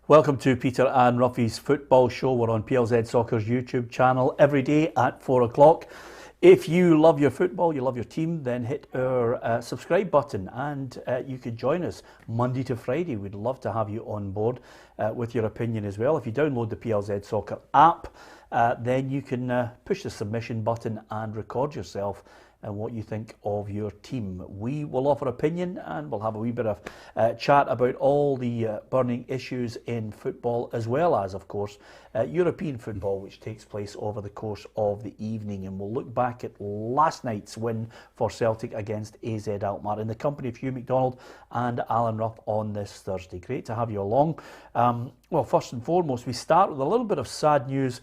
Welcome to Peter and Ruffy's Football Show. We're on PLZ Soccer's YouTube channel every day at 4 o'clock. If you love your football, you love your team, then hit our subscribe button and you could join us Monday to Friday. We'd love to have you on board with your opinion as well. If you download the PLZ Soccer app, then you can push the submission button and record yourself and what you think of your team. We will offer opinion and we'll have a wee bit of chat about all the burning issues in football, as well as, of course, European football, which takes place over the course of the evening. And we'll look back at last night's win for Celtic against AZ Alkmaar in the company of Hugh McDonald and Alan Ruff on this Thursday. Great to have you along. Well, first and foremost, we start with a little bit of sad news.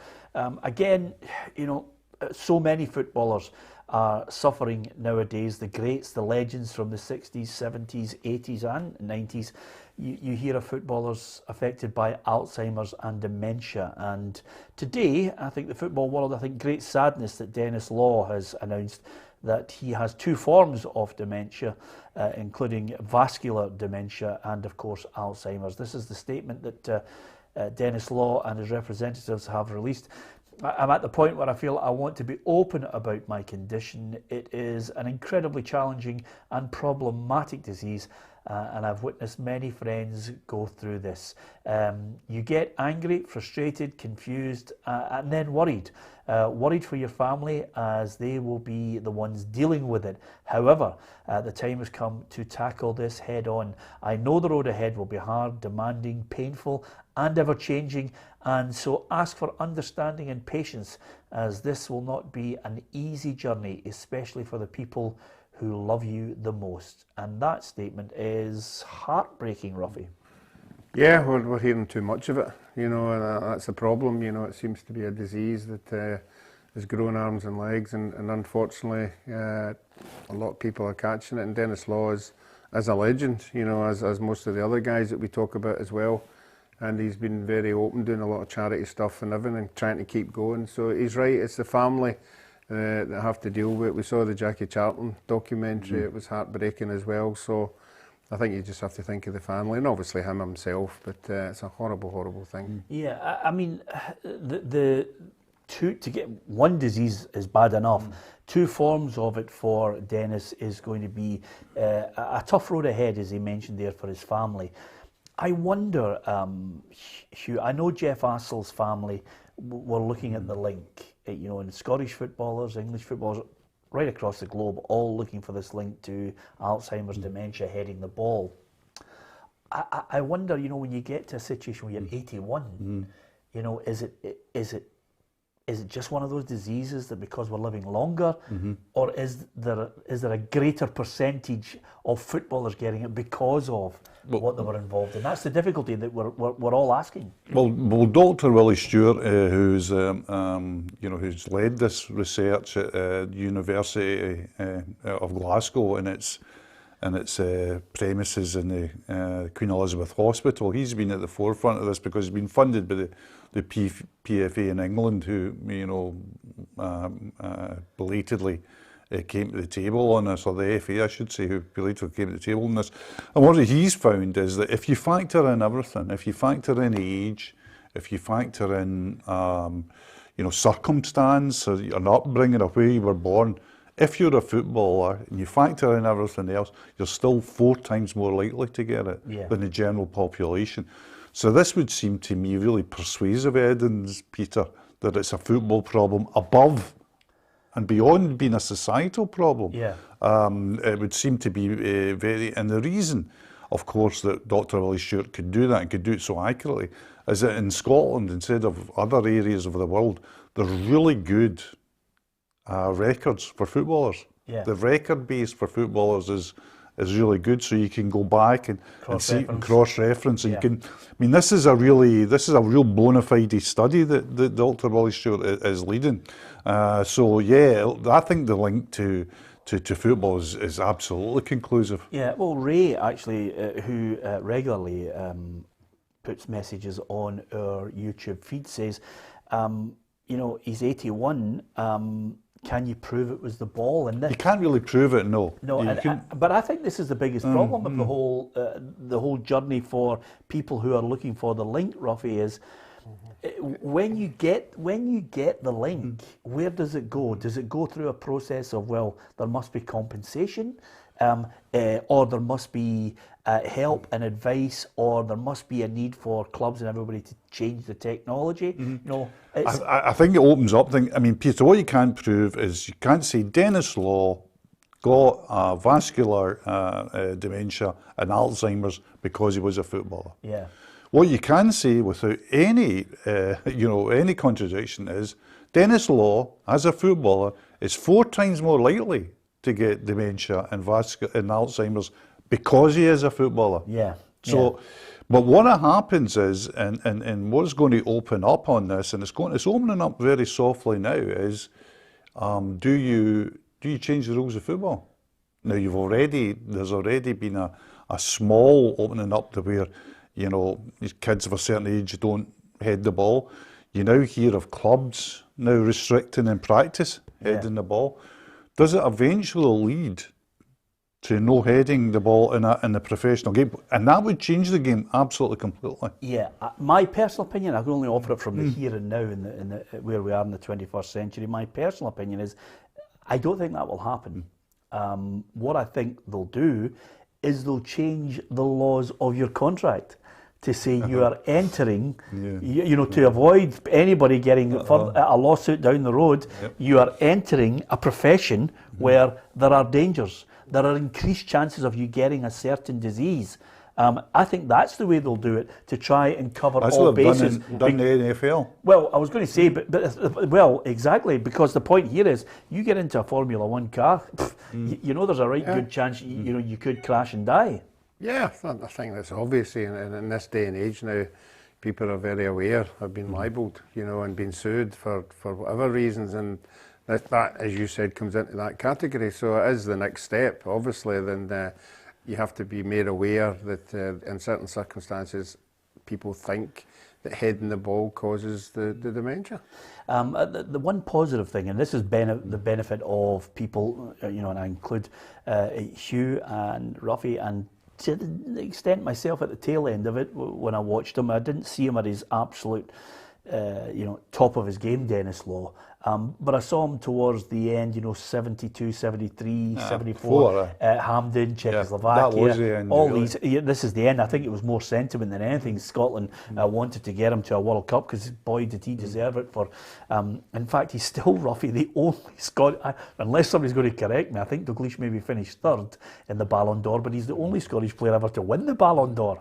Again, you know, so many footballers are suffering nowadays. The greats, the legends from the 60s, 70s, 80s and 90s. You hear of footballers affected by Alzheimer's and dementia. And today, I think the football world, I think great sadness that Denis Law has announced that he has two forms of dementia, including vascular dementia and, of course, Alzheimer's. This is the statement that Denis Law and his representatives have released. I'm at the point where I feel I want to be open about my condition. It is an incredibly challenging and problematic disease, and I've witnessed many friends go through this. You get angry, frustrated, confused, and then worried. Worried for your family, as they will be the ones dealing with it. However, the time has come to tackle this head on. I know the road ahead will be hard, demanding, painful, and ever-changing, and so ask for understanding and patience, as this will not be an easy journey, especially for the people who love you the most. And that statement is heartbreaking, Ruffy. Yeah, we're hearing too much of it, you know, and that's the problem. You know, it seems to be a disease that has grown arms and legs, and unfortunately a lot of people are catching it. And Denis Law is a legend, you know, as most of the other guys that we talk about as well. And he's been very open, doing a lot of charity stuff and everything, trying to keep going. So he's right, it's the family that have to deal with it. We saw the Jackie Charlton documentary, it was heartbreaking as well. So I think you just have to think of the family, and obviously him himself, but it's a horrible, horrible thing. Yeah, I mean, to get one disease is bad enough. Two forms of it for Denis is going to be a tough road ahead, as he mentioned there, for his family. I wonder, Hugh, I know Jeff Assel's family were looking at the link, you know, and Scottish footballers, English footballers, right across the globe, all looking for this link to Alzheimer's, dementia, heading the ball. I wonder, you know, when you get to a situation where you're 81, you know, is it just one of those diseases that because we're living longer, or is there a greater percentage of footballers getting it because of what they were involved in? That's the difficulty that we're all asking. Well, Dr. Willie Stewart, who's who's led this research at University of Glasgow and its premises in the Queen Elizabeth Hospital, he's been at the forefront of this because he's been funded by the PFA in England, who, you know, belatedly came to the table on this, or the FA, I should say, who belatedly came to the table on this. And what he's found is that if you factor in everything, if you factor in age, if you factor in, you know, circumstance, or an upbringing, or where you were born, if you're a footballer and you factor in everything else, you're still 4 times more likely to get it than the general population. So this would seem to me really persuasive evidence, Peter, that it's a football problem above and beyond being a societal problem. It would seem to be very, and the reason, of course, that Dr. Willie Stewart could do that and could do it so accurately is that in Scotland, instead of other areas of the world, there's really good records for footballers. The record base for footballers is really good, so you can go back and see and cross-reference, and you can. I mean, this is a real bona fide study that Dr. Willie Stewart is leading. So yeah, I think the link to football is absolutely conclusive. Yeah, well, Ray actually, who regularly puts messages on our YouTube feed, says, you know, he's 81. can you prove it was the ball? And You can't really prove it, no. No, but I think this is the biggest problem of the whole journey for people who are looking for the link, Ruffy, is when you get the link, where does it go? Does it go through a process of, well, there must be compensation, or there must be help and advice, or there must be a need for clubs and everybody to change the technology? You know, I think it opens up things. I mean, Peter, what you can't prove is you can't say Dennis Law got vascular dementia and Alzheimer's because he was a footballer. Yeah. What you can say without any, any contradiction is Dennis Law, as a footballer, is 4 times more likely to get dementia and Alzheimer's because he is a footballer. Yeah. So, but what happens is, and what's going to open up on this, and it's opening up very softly now, is do you change the rules of football? Now there's already been a small opening up to where, you know, these kids of a certain age don't head the ball. You now hear of clubs now restricting in practice heading the ball. Does it eventually lead to no heading the ball in the professional game? And that would change the game absolutely completely. Yeah, my personal opinion, I can only offer it from the here and now in the where we are in the 21st century. My personal opinion is, I don't think that will happen. What I think they'll do is they'll change the laws of your contract to say you are entering, to avoid anybody getting a lawsuit down the road, you are entering a profession where there are dangers. There are increased chances of you getting a certain disease. I think that's the way they'll do it, to try and cover all bases. Done the NFL. Well, I was going to say, well, exactly, because the point here is, you get into a Formula 1 car, you know there's a good chance you could crash and die. Yeah, I think that's obvious, and in this day and age now, people are very aware of being libelled, and being sued for whatever reasons, and that, as you said, comes into that category. So it is the next step, obviously. Then you have to be made aware that in certain circumstances, people think that heading the ball causes the dementia. The one positive thing, and this is the benefit of people, and I include Hugh and Ruffy, and to the extent myself at the tail end of it, when I watched him, I didn't see him at his absolute, top of his game, Dennis Law. But I saw him towards the end, 72, 73, 74, Hampden, Czechoslovakia. That was the end. All these, this is the end. I think it was more sentiment than anything. Scotland wanted to get him to a World Cup because, boy, did he deserve it. For, in fact, he's still, Ruffy, the only unless somebody's going to correct me, I think Dalglish maybe finished 3rd in the Ballon d'Or, but he's the only Scottish player ever to win the Ballon d'Or.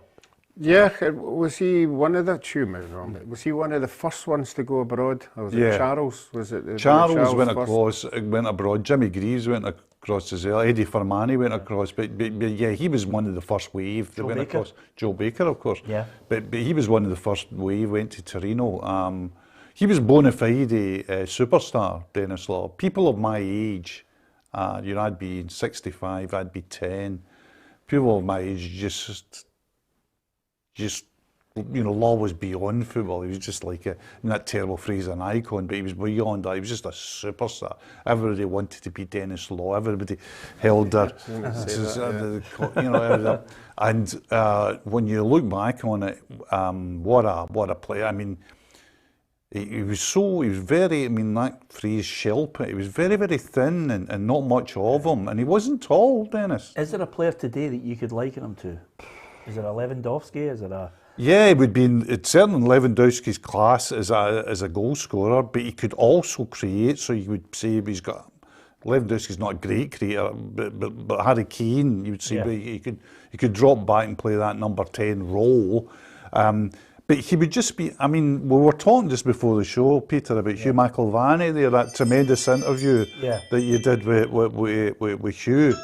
Yeah, was he one of was he one of the first ones to go abroad? Or was it Charles? Was it Charles went abroad. Jimmy Greaves went across as well. Eddie Fermani went across, but yeah, he was one of the first wave that went across. Joe Baker, of course. Yeah, but he was one of the first wave. Went to Torino. He was bona fide superstar, Dennis Law. People of my age, I'd be 65, I'd be 10. People of my age just Law was beyond football. He was just like that terrible phrase, an icon, but he was beyond that. He was just a superstar. Everybody wanted to be Dennis Law. Everybody held their, and when you look back on it, what a player. I mean, he was very, that phrase, shell-pit, he was very, very thin and not much of him, and he wasn't tall, Dennis. Is there a player today that you could liken him to? Is it a Lewandowski? Is it a... Yeah, it would be it's certainly Lewandowski's class as a goal scorer, but he could also create. So you would say Lewandowski's not a great creator, but Harry Kane, you would say he could drop back and play that number 10 role. But he would just be. I mean, we were talking just before the show, Peter, about Hugh McIlvanney there, that tremendous interview that you did with Hugh.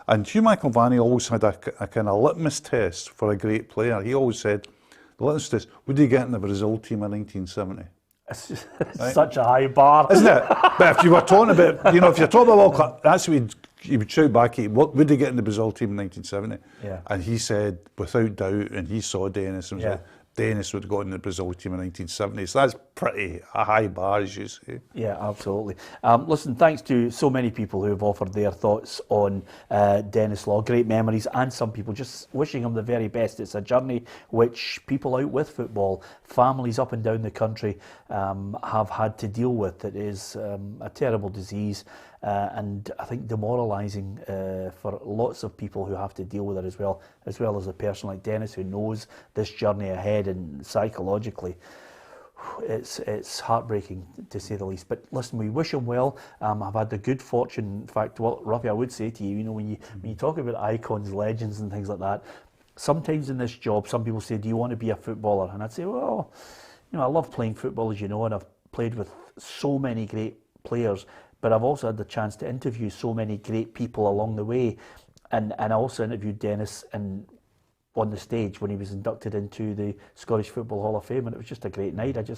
And Hugh McIlvanney always had a kind of litmus test for a great player. He always said, the litmus test, would he get in the Brazil team in 1970? It's such a high bar. Isn't it? But if you were talking about, if you're talking about World Cup, that's what he would shout back at you, would he get in the Brazil team in 1970? Yeah. And he said, without doubt, and he saw Dennis and said, Dennis would have got in the Brazil team in 1970. So that's pretty a high bar, as you say. Yeah, absolutely. Listen, thanks to so many people who have offered their thoughts on Dennis Law. Great memories, and some people just wishing him the very best. It's a journey which people out with football, families up and down the country, have had to deal with. It is a terrible disease, and I think demoralising for lots of people who have to deal with it as well as a person like Dennis who knows this journey ahead, and psychologically it's heartbreaking to say the least. But listen, we wish him well. I've had the good fortune, in fact, well, Ruffy, I would say to you, when you talk about icons, legends and things like that, sometimes in this job some people say, do you want to be a footballer? And I'd say, well, I love playing football, as you know, and I've played with so many great players, but I've also had the chance to interview so many great people along the way. And I also interviewed Dennis on the stage when he was inducted into the Scottish Football Hall of Fame, and it was just a great night. He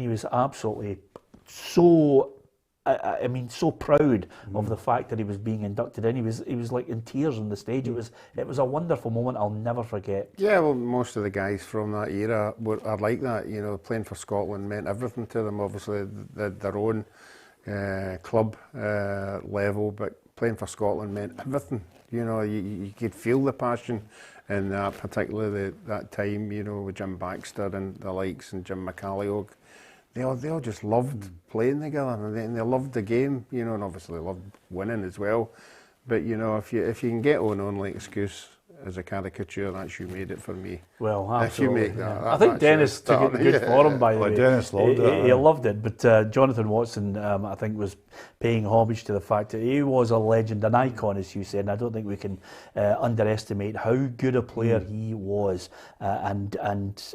was absolutely so proud of the fact that he was being inducted in. He was like in tears on the stage. It was a wonderful moment I'll never forget. Yeah, well, most of the guys from that era are like that. Playing for Scotland meant everything to them. Obviously, their own club level, but playing for Scotland meant everything. You could feel the passion in that, particularly that time, with Jim Baxter and the likes, and Jim McCalliog. They all just loved playing together, and they loved the game, and obviously loved winning as well. But if you can get an only excuse as a caricature, that's you made it for me. Well, absolutely. If you make that, I think Dennis took it good for him, by the way. Dennis loved it. He loved it, but Jonathan Watson, I think, was paying homage to the fact that he was a legend, an icon, as you said, and I don't think we can underestimate how good a player he was. And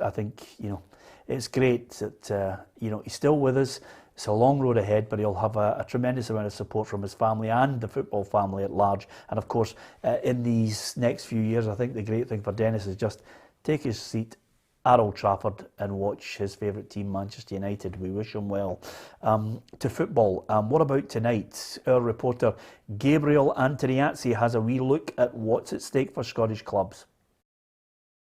I think, it's great that, he's still with us. It's a long road ahead, but he'll have a tremendous amount of support from his family and the football family at large. And of course, in these next few years, I think the great thing for Dennis is just take his seat at Old Trafford and watch his favourite team, Manchester United. We wish him well. To football, what about tonight? Our reporter Gabriel Antoniazzi has a wee look at what's at stake for Scottish clubs.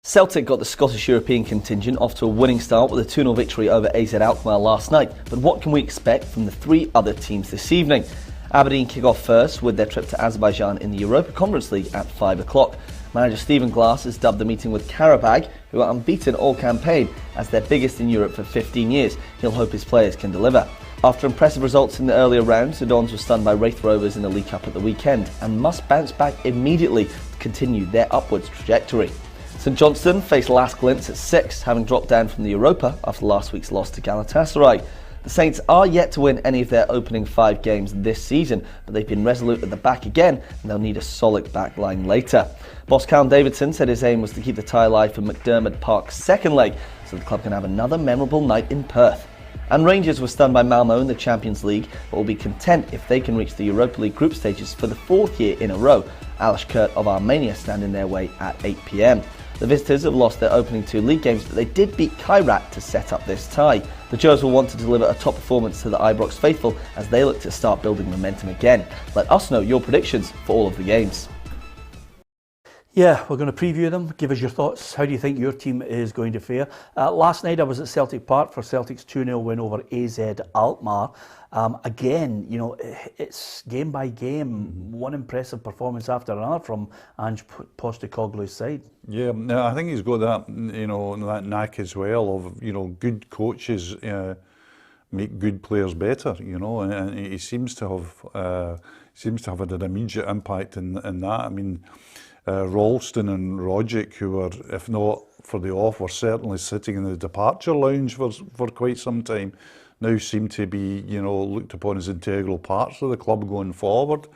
Celtic got the Scottish European contingent off to a winning start with a 2-0 victory over AZ Alkmaar last night. But what can we expect from the three other teams this evening? Aberdeen kick off first with their trip to Azerbaijan in the Europa Conference League at 5 o'clock. Manager Stephen Glass has dubbed the meeting with Qarabag, who are unbeaten all campaign, as their biggest in Europe for 15 years. He'll hope his players can deliver. After impressive results in the earlier rounds, the Dons were stunned by Wraith Rovers in the League Cup at the weekend and must bounce back immediately to continue their upwards trajectory. St Johnstone face LASK at 6, having dropped down from the Europa after last week's loss to Galatasaray. The Saints are yet to win any of their opening 5 games this season, but they've been resolute at the back again, and they'll need a solid back line later. Boss Callum Davidson said his aim was to keep the tie alive for McDermott Park's second leg, so the club can have another memorable night in Perth. And Rangers were stunned by Malmo in the Champions League, but will be content if they can reach the Europa League group stages for the 4th year in a row. Alashkert of Armenia stand in their way at 8 p.m. The visitors have lost their opening 2 league games, but they did beat Kairat to set up this tie. The Joes will want to deliver a top performance to the Ibrox faithful as they look to start building momentum again. Let us know your predictions for all of the games. Yeah, we're going to preview them. Give us your thoughts. How do you think your team is going to fare? Last night I was at Celtic Park for Celtic's 2-0 win over AZ Alkmaar. Again, it's game by game, one impressive performance after another from Ange Postecoglou's side. Yeah, I think he's got that, that knack as well of, good coaches make good players better, and he seems to have had an immediate impact in that. I mean, Ralston and Rogic, who were, if not for the off, were certainly sitting in the departure lounge for quite some time, now seem to be, looked upon as integral parts of the club going forward.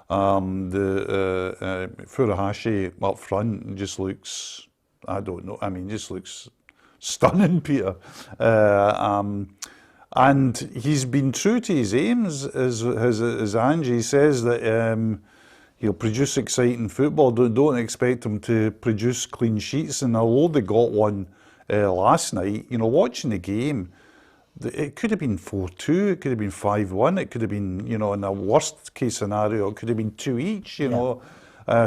The Furuhashi up front just looks, just looks stunning, Peter. And he's been true to his aims, as Angie says, that he'll produce exciting football. Don't expect him to produce clean sheets. And although they got one last night, watching the game, it could have been 4-2, it could have been 5-1, it could have been, in a worst case scenario, it could have been 2 each,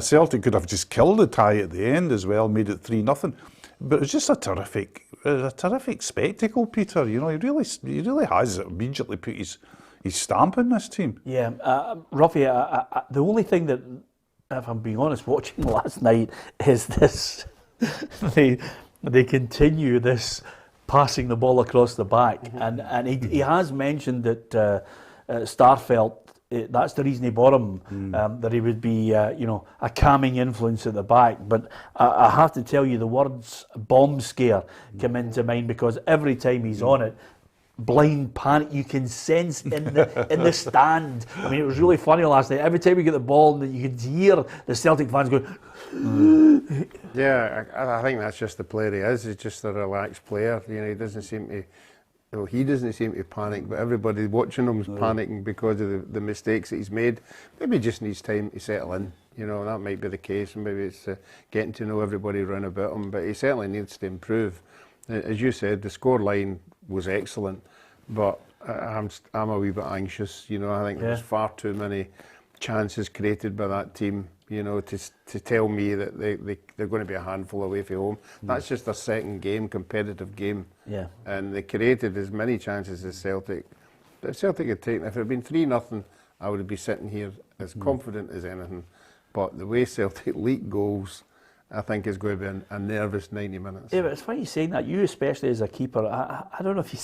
Celtic could have just killed the tie at the end as well, made it 3-0. But it's just a terrific spectacle, Peter. You know, he really has immediately put his stamp on this team. Yeah, Ruffy, the only thing that, if I'm being honest, watching last night is this, they continue this passing the ball across the back, and he has mentioned that Starfelt, that's the reason he bought him, that he would be a calming influence at the back. But I have to tell you, the words bomb scare come into mind, because every time he's on it, blind panic you can sense in the stand. I mean, it was really funny last night. Every time we get the ball, and you could hear the Celtic fans going. Yeah, I think that's just the player he is. He's just a relaxed player. You know, he doesn't seem to panic, but everybody watching him is panicking because of the mistakes that he's made. Maybe he just needs time to settle in. You know, that might be the case, and maybe it's getting to know everybody around about him. But he certainly needs to improve. As you said, the scoreline was excellent, but I'm a wee bit anxious. You know, I think there's far too many chances created by that team. You know, to tell me that they're going to be a handful away from home. That's just their second game, competitive game. Yeah. And they created as many chances as Celtic. If Celtic had taken, if it had been 3-0, I would be sitting here as confident as anything. But the way Celtic leak goals, I think is going to be a nervous 90 minutes. Yeah, but it's funny saying that. You, especially as a keeper, I don't know if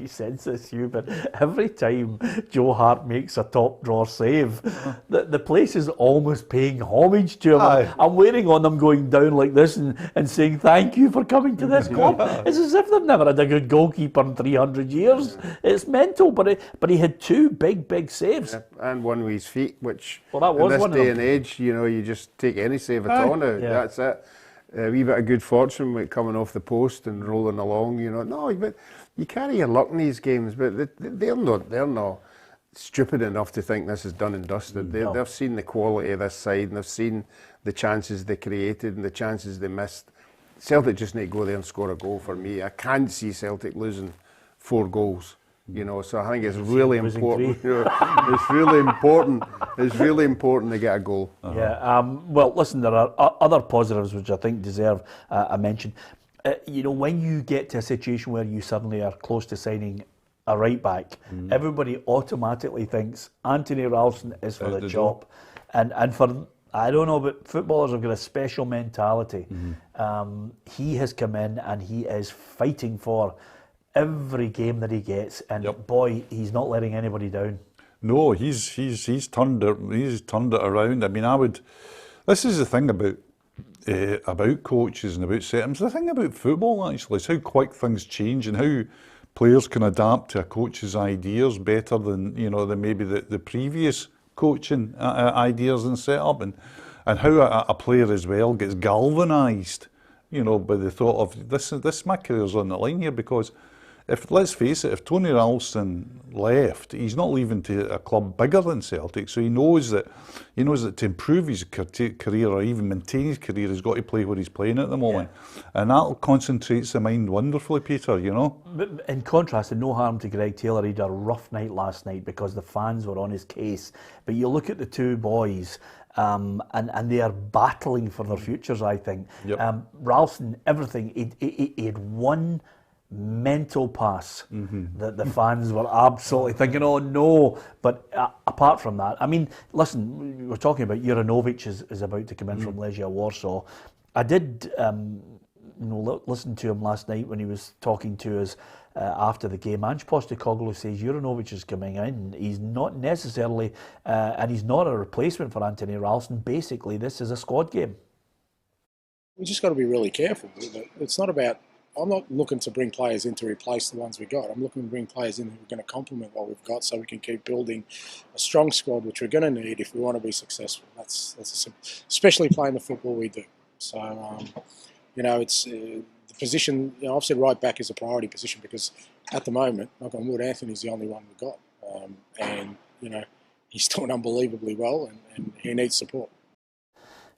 you sense this, but every time Joe Hart makes a top drawer save, the place is almost paying homage to him. I'm waiting on them going down like this and saying thank you for coming to this club. It's as if they've never had a good goalkeeper in 300 years. It's mental, but he had two big saves. Yeah, and one with his feet, which that was in this one day of them. and age, you know, you just take any save at all now. Yeah. That's it. A wee bit of good fortune with coming off the post and rolling along, you know. No, but you carry your luck in these games, but they're not stupid enough to think this is done and dusted. They've seen the quality of this side, and they've seen the chances they created and the chances they missed. Celtic just need to go there and score a goal for me. I can't see Celtic losing 4 goals. You know, so I think it's really important. You know, it's really important. It's really important to get a goal. Yeah. Well, listen, there are other positives which I think deserve a mention. You know, when you get to a situation where you suddenly are close to signing a right back, everybody automatically thinks Anthony Ralston is for the job, and for. I don't know, but footballers have got a special mentality. He has come in and he is fighting for every game that he gets, and boy, he's not letting anybody down. No, he's turned it around. I mean, this is the thing about coaches and about settings. The thing about football actually is how quick things change and how players can adapt to a coach's ideas better than maybe the previous coaching ideas and setup, and how a player as well gets galvanised, by the thought of this my career's on the line here, because let's face it, if Tony Ralston left, he's not leaving to a club bigger than Celtic, so he knows that to improve his career or even maintain his career, he's got to play where he's playing at the moment, and that concentrates the mind wonderfully, Peter. But in contrast, and no harm to Greg Taylor, he had a rough night last night because the fans were on his case. But you look at the two boys, and they are battling for their futures, I think. Ralston, everything, he had one mental pass that the fans were absolutely thinking, oh no. But apart from that, I mean, listen, we're talking about Juranovic is about to come in from Legia Warsaw. I did listen to him last night when he was talking to us after the game. Ange Postecoglou says Juranovic is coming in. He's not necessarily, and he's not a replacement for Anthony Ralston. Basically, this is a squad game. We just got to be really careful. It's not about. I'm not looking to bring players in to replace the ones we got. I'm looking to bring players in who are going to complement what we've got, so we can keep building a strong squad, which we're going to need if we want to be successful. That's especially playing the football we do. So, it's the position. I've said right back is a priority position because at the moment, knock on wood, Anthony's the only one we've got, and he's doing unbelievably well, and he needs support.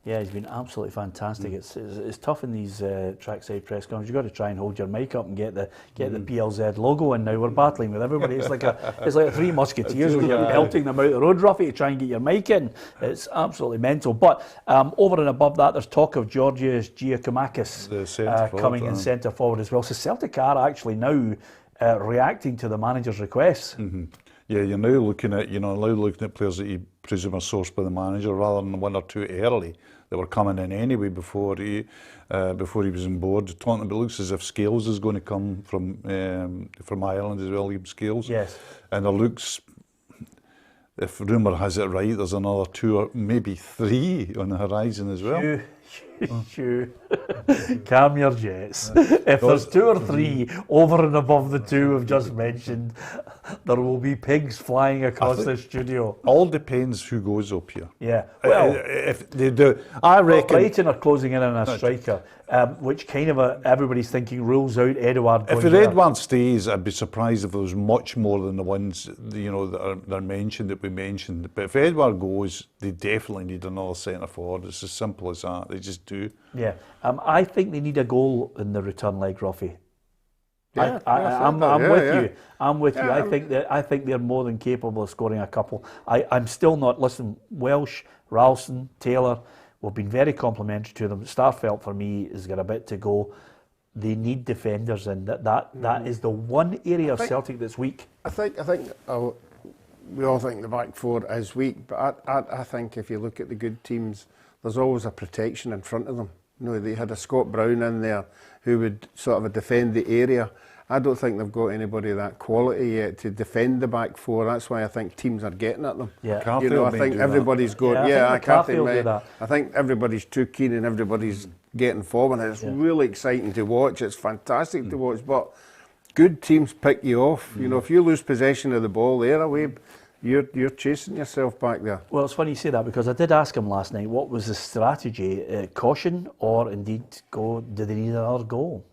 Yeah, he's been absolutely fantastic. It's tough in these trackside press conferences. You've got to try and hold your mic up and get the PLZ logo in now. We're battling with everybody. It's like a Three Musketeers when you're pelting them out the road, Ruffy, to try and get your mic in. It's absolutely mental. But over and above that, there's talk of Georgios Giacomakis coming in centre forward as well. So Celtic are actually now reacting to the manager's requests. Yeah, you're now looking at players that you presume are sourced by the manager rather than one or two early that were coming in anyway before he was on board. Talking about, it looks as if Scales is going to come from Ireland as well, Liam Scales. Yes. And it looks, if rumour has it right, there's another 2 or maybe 3 on the horizon as well. Calm your jets. If there's 2 or 3 over and above the 2 we've just mentioned, there will be pigs flying across the studio. All depends who goes up here. Yeah. Well, if they do, I reckon. Brighton are closing in on a striker, which kind of everybody's thinking rules out Edouard. If Edouard stays, I'd be surprised if there was much more than the ones that are mentioned that we mentioned. But if Edouard goes, they definitely need another centre forward. It's as simple as that. They just do. Yeah. I think they need a goal in the return leg, Ruffy. Yeah, I'm with you. I'm with you. I think they're more than capable of scoring a couple. I'm still not. Listen, Welsh, Ralston, Taylor, we've been very complimentary to them. Starfelt for me has got a bit to go. They need defenders, and that is the one area of Celtic that's weak. I think we all think the back four is weak, but I think if you look at the good teams, there's always a protection in front of them. You know, they had a Scott Brown in there who would sort of defend the area. I don't think they've got anybody of that quality yet to defend the back four. That's why I think teams are getting at them. Yeah. You know, I think everybody's going. I think everybody's too keen and everybody's getting forward. And it's really exciting to watch. It's fantastic to watch. But good teams pick you off. You know, if you lose possession of the ball, they're away. You're chasing yourself back there. Well, it's funny you say that because I did ask him last night what was the strategy, caution or indeed do they need another goal?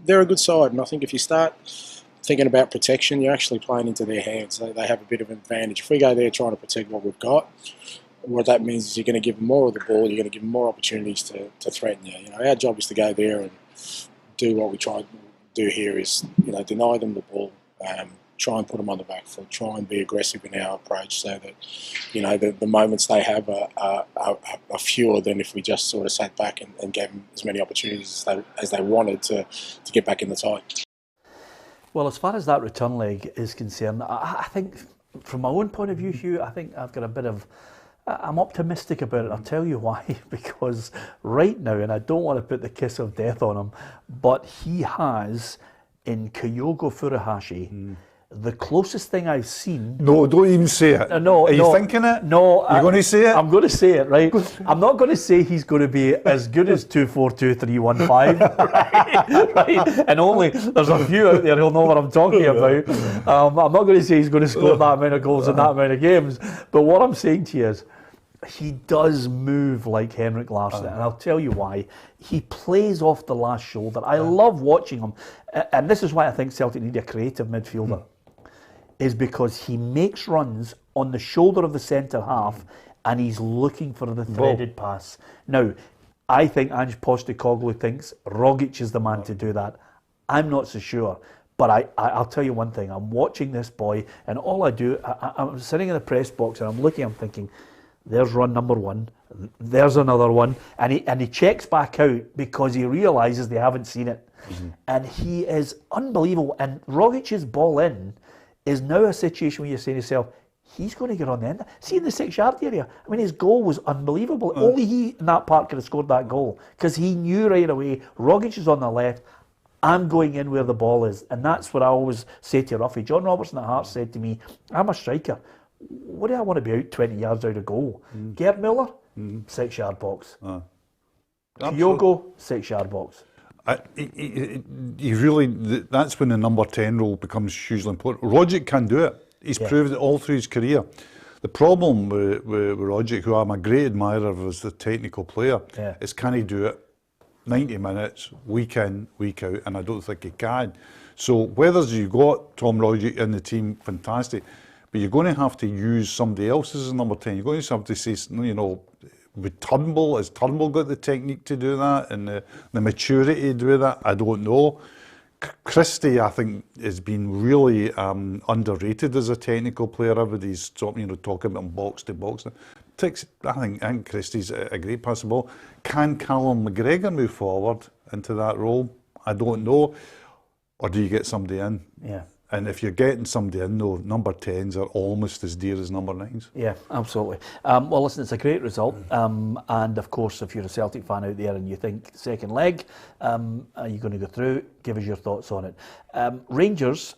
They're a good side, and I think if you start thinking about protection, you're actually playing into their hands. They have a bit of an advantage. If we go there trying to protect what we've got, what that means is you're going to give them more of the ball, you're going to give them more opportunities to threaten you. You know, our job is to go there and do what we try to do here is, you know, deny them the ball, try and put them on the back foot, try and be aggressive in our approach so that, you know, the moments they have are fewer than if we just sort of sat back and gave them as many opportunities as they wanted to get back in the tie. Well, as far as that return leg is concerned, I think from my own point of view, Hugh, I think I've got a bit of... I'm optimistic about it. I'll tell you why. Because right now, and I don't want to put the kiss of death on him, but he has, in Kyogo Furuhashi, the closest thing I've seen... No, don't even say it. Are you thinking it? No. You're going to say it? I'm going to say it, right? I'm not going to say he's going to be as good as 2-4-2-3-1-5, right? And only, there's a few out there who'll know what I'm talking about. I'm not going to say he's going to score that amount of goals in that amount of games. But what I'm saying to you is, he does move like Henrik Larsson, and I'll tell you why. He plays off the last shoulder. I love watching him, and this is why I think Celtic need a creative midfielder, is because he makes runs on the shoulder of the centre half, and he's looking for the threaded pass. Now, I think Ange Postecoglou thinks Rogic is the man to do that. I'm not so sure. But I'll tell you one thing, I'm watching this boy, and all I do, I'm sitting in the press box, and I'm thinking, there's run number one, there's another one, and he checks back out because he realises they haven't seen it. And he is unbelievable. And Rogic's ball in is now a situation where you're saying to yourself, he's going to get on the end. See, in the 6-yard area, I mean, his goal was unbelievable. Only he in that part could have scored that goal because he knew right away, Rogic is on the left, I'm going in where the ball is. And that's what I always say to Ruffy. John Robertson at Hearts said to me, I'm a striker. What do I want to be out 20 yards out of goal? Gerd Müller, 6-yard box. Kyogo, 6-yard box. That's when the number 10 role becomes hugely important. Rogic can do it. He's proved it all through his career. The problem with Rogic, who I'm a great admirer of as the technical player, is can he do it 90 minutes, week in, week out, and I don't think he can. So whether you've got Tom Rogic in the team, fantastic, but you're going to have to use somebody else as a number 10. You're going to have to say, you know, Would Turnbull, has Turnbull got the technique to do that and the maturity to do that? I don't know. Christie, I think, has been really underrated as a technical player. Everybody's talking about him box to box. I think Christie's a great passer ball. Can Callum McGregor move forward into that role? I don't know. Or do you get somebody in? Yeah. And if you're getting somebody in, though, number 10s are almost as dear as number 9s. Yeah, absolutely. Well, listen, it's a great result. And of course, if you're a Celtic fan out there and you think second leg, are you going to go through? Give us your thoughts on it. Rangers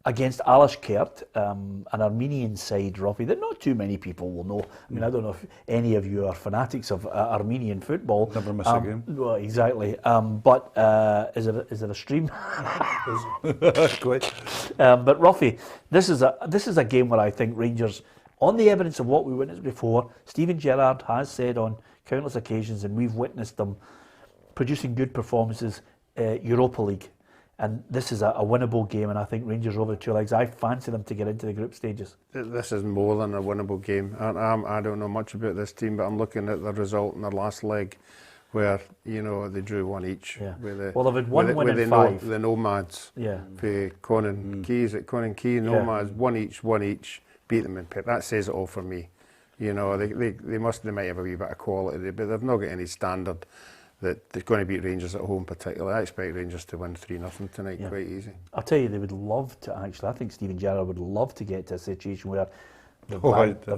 against Alashkert, an Armenian side, Ruffy, that not too many people will know. I mean, I don't know if any of you are fanatics of Armenian football. Never miss a game. Well, exactly. But is it a stream? Quite. But Ruffy, this is a game where I think Rangers, on the evidence of what we witnessed before, Steven Gerrard has said on countless occasions, and we've witnessed them producing good performances, Europa League. And this is a winnable game, and I think Rangers over the two legs. I fancy them to get into the group stages. This is more than a winnable game. I don't know much about this team, but I'm looking at the result in their last leg, where they drew one each. Yeah. Well, they've had one win in 5. The Nomads. Yeah. For Conan Keys at Conan Key Nomads, one each, beat them in pit. That says it all for me. They might have a wee bit of quality, but they've not got any standard that they're going to beat Rangers at home particularly. I expect Rangers to win 3-0 tonight, quite easy. I'll tell you, they would love to actually. I think Steven Gerrard would love to get to a situation where they're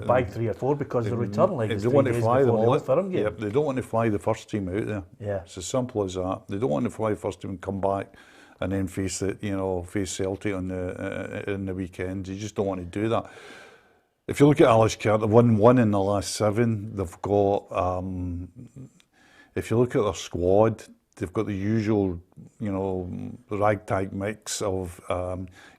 bag 3 or 4, because the return leg is 3 days before the Old Firm game. Yep, they don't want to fly the first team out there. Yeah. It's as simple as that. They don't want to fly the first team and come back and then face Celtic on in the weekend. You just don't want to do that. If you look at Alashkert, they've won 1 in the last 7. They've got if you look at their squad, they've got the usual, ragtag mix of,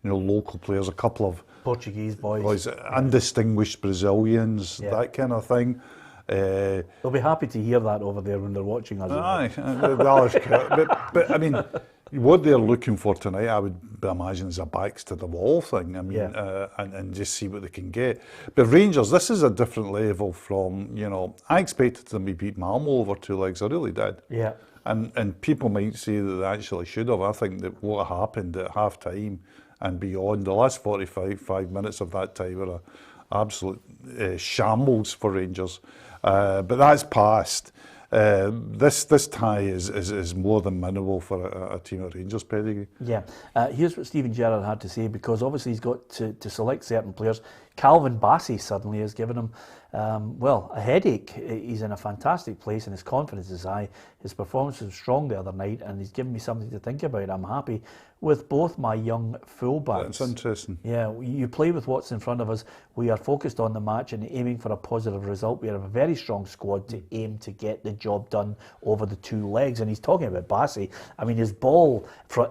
local players, a couple of Portuguese boys, undistinguished Brazilians, that kind of thing. They'll be happy to hear that over there when they're watching us. But I mean, what they're looking for tonight, I would imagine, is a backs to the wall thing. I mean, and just see what they can get. But Rangers, this is a different level from, I expected them to beat Malmo over 2 legs. I really did. Yeah. And people might say that they actually should have. I think that what happened at half time and beyond, the last 45 minutes of that time were an absolute shambles for Rangers. But that's past. This tie is more than minimal for a team of Rangers pedigree. Yeah, here's what Steven Gerrard had to say, because obviously he's got to select certain players. Calvin Bassey suddenly has given him, a headache. He's in a fantastic place and his confidence is high. His performance was strong the other night and he's given me something to think about. I'm happy with both my young fullbacks. That's interesting. Yeah, you play with what's in front of us. We are focused on the match and aiming for a positive result. We have a very strong squad to aim to get the job done over the 2 legs. And he's talking about Bassey. I mean, his ball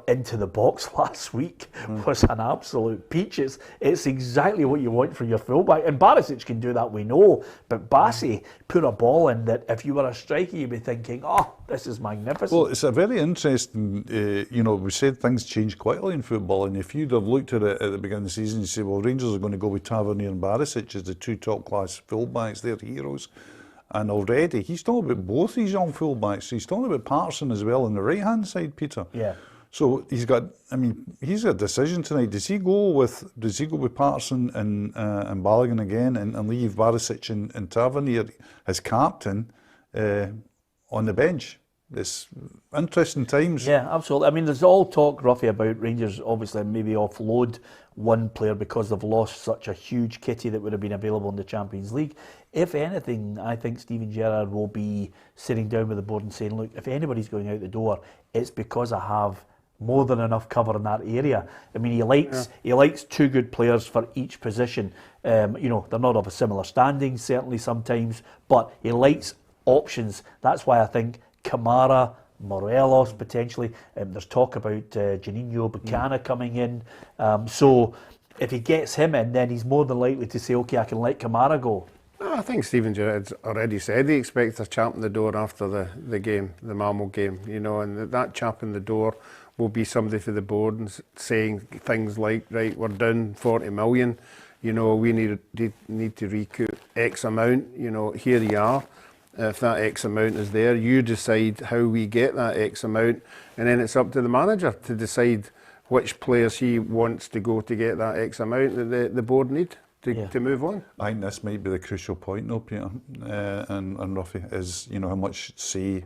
into the box last week was an absolute peach. It's exactly what you want from your fullback. And Barisic can do that, we know. But Bassey put a ball in that if you were a striker, you'd be thinking, oh, this is magnificent. Well, it's a very interesting, we said things change quickly in football, and if you'd have looked at it at the beginning of the season, you say, well, Rangers are going to go with Tavernier and Barisic as the 2 top-class fullbacks, they're heroes. And already, he's talking about both these young fullbacks. He's talking about Patterson as well on the right-hand side, Peter. Yeah. So he's got a decision tonight. Does he go with Patterson and Balogun again and leave Barisic and Tavernier as captain on the bench? It's interesting times. Yeah, absolutely. I mean, there's all talk, Ruffy, about Rangers obviously maybe offload one player because they've lost such a huge kitty that would have been available in the Champions League. If anything, I think Steven Gerrard will be sitting down with the board and saying, look, if anybody's going out the door, it's because I have more than enough cover in that area. I mean, he likes 2 good players for each position. They're not of a similar standing, certainly sometimes, but he likes options. That's why I think Kamara, Morelos potentially. There's talk about Juninho Buchanan coming in. So if he gets him in, then he's more than likely to say, okay, I can let Kamara go. I think Steven Gerrard's already said he expects a chap in the door after the game, the Malmo game, and that chap in the door will be somebody for the board and saying things like, right, we're down 40 million, we need to recoup X amount, here you are. if that X amount is there, you decide how we get that X amount, and then it's up to the manager to decide which players he wants to go to get that X amount that the board need to move on. I think this might be the crucial point, though, Peter and Ruffy, is how much say